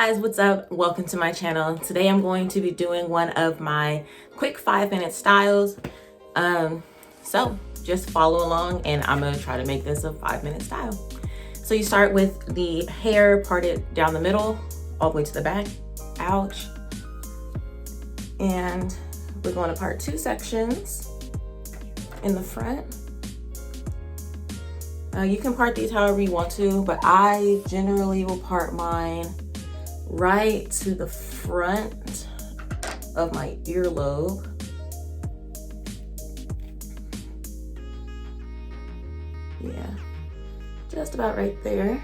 guys, what's up? Welcome to my channel. Today I'm going to be doing one of my quick 5-minute styles. So just follow along and I'm gonna try to make this a 5-minute style. So you start with the hair parted down the middle, all the way to the back. Ouch. And we're going to part 2 sections in the front. You can part these however you want to, but I generally will part mine right to the front of my earlobe. Yeah, just about right there.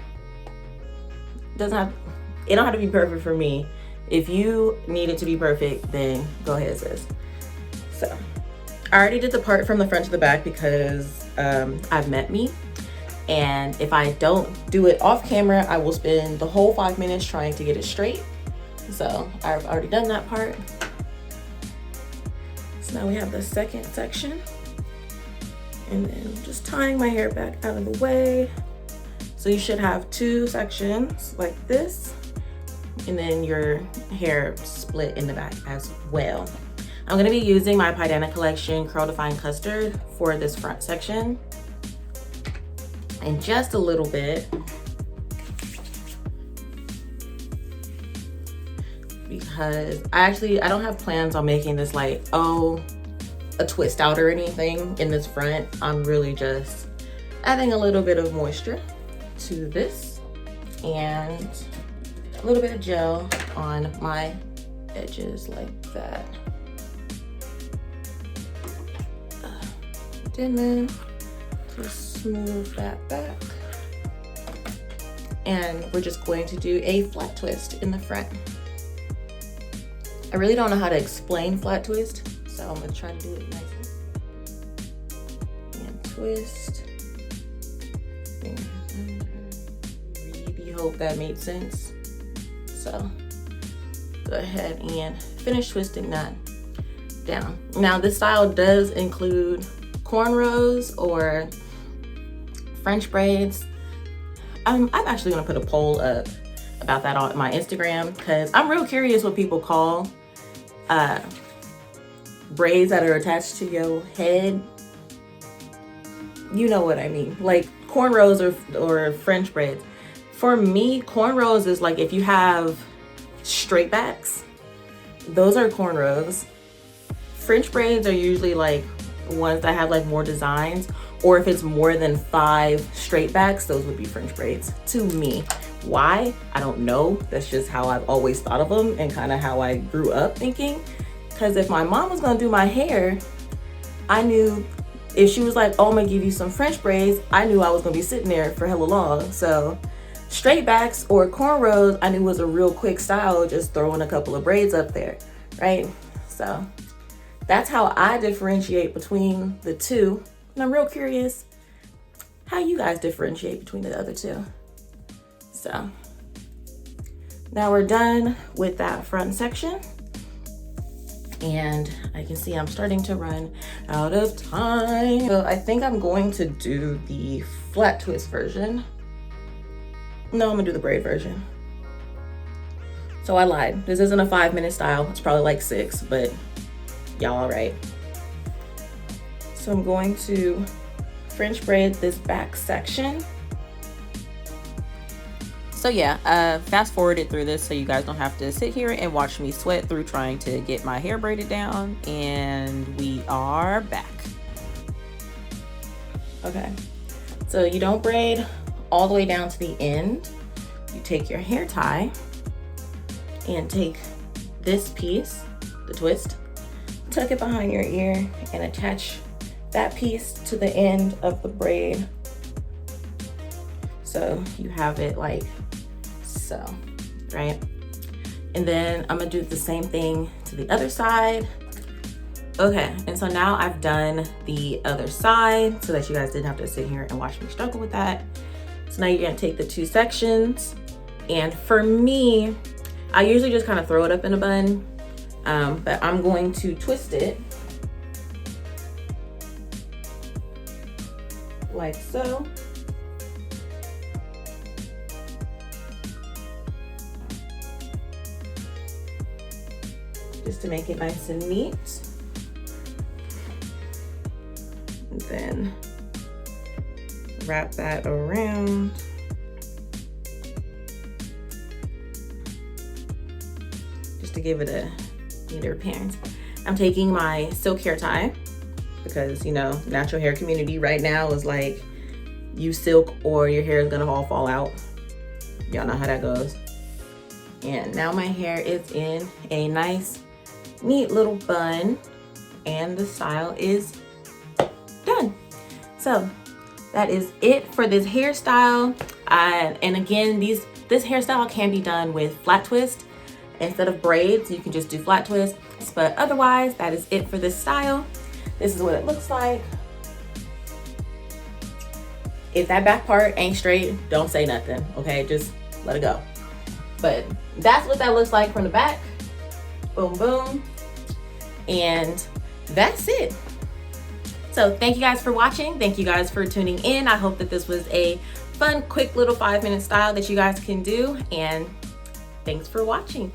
It don't have to be perfect for me. If you need it to be perfect, then go ahead, sis. So I already did the part from the front to the back because I've met me. And if I don't do it off camera, I will spend the whole 5 minutes trying to get it straight. So I've already done that part. So now we have the second section. And then just tying my hair back out of the way. So you should have 2 sections like this. And then your hair split in the back as well. I'm gonna be using my Paidana Collection Curl Define Custard for this front section. And just a little bit, because I don't have plans on making this like, oh, a twist out or anything in this front. I'm really just adding a little bit of moisture to this and a little bit of gel on my edges like that. And then just smooth that back. And we're just going to do a flat twist in the front. I really don't know how to explain flat twist, so I'm gonna try to do it nicely. And twist. And really hope that made sense. So go ahead and finish twisting that down. Now this style does include cornrows or French braids. I'm actually gonna put a poll up about that on my Instagram because I'm real curious what people call braids that are attached to your head. You know what I mean, like cornrows or French braids. For me, cornrows is like if you have straight backs, those are cornrows. French braids are usually like ones that have like more designs, or if it's more than 5 straight backs, those would be French braids to me. Why? I don't know. That's just how I've always thought of them and kind of how I grew up thinking. Because if my mom was gonna do my hair, I knew if she was like, oh, I'm gonna give you some French braids, I knew I was gonna be sitting there for hella long. So straight backs or cornrows, I knew was a real quick style, just throwing a couple of braids up there, right? So that's how I differentiate between the two. And I'm real curious how you guys differentiate between the other two. So now we're done with that front section. And I can see I'm starting to run out of time. So I think I'm going to do the flat twist version. No, I'm gonna do the braid version. So I lied. This isn't a 5-minute style. It's probably like 6, but y'all all right. So I'm going to French braid this back section. So yeah, fast forwarded through this so you guys don't have to sit here and watch me sweat through trying to get my hair braided down, and we are back. Okay, so you don't braid all the way down to the end. You take your hair tie and take this piece, the twist, tuck it behind your ear and attach that piece to the end of the braid. So you have it like so, right? And then I'm gonna do the same thing to the other side. Okay, and so now I've done the other side so that you guys didn't have to sit here and watch me struggle with that. So now you're gonna take the 2 sections. And for me, I usually just kind of throw it up in a bun, but I'm going to twist it like so. just to make it nice and neat. And then wrap that around. Just to give it a neater appearance. I'm taking my silk hair tie because, you know, natural hair community right now is like, use silk or your hair is gonna all fall out. Y'all know how that goes. And now my hair is in a nice, neat little bun, and the style is done. So that is it for this hairstyle. And again, this hairstyle can be done with flat twist instead of braids. You can just do flat twist, but otherwise, that is it for this style. This is what it looks like. If that back part ain't straight, don't say nothing, okay? Just let it go. But that's what that looks like from the back. Boom, boom. And that's it. So thank you guys for watching. Thank you guys for tuning in. I hope that this was a fun, quick little 5-minute style that you guys can do. And thanks for watching.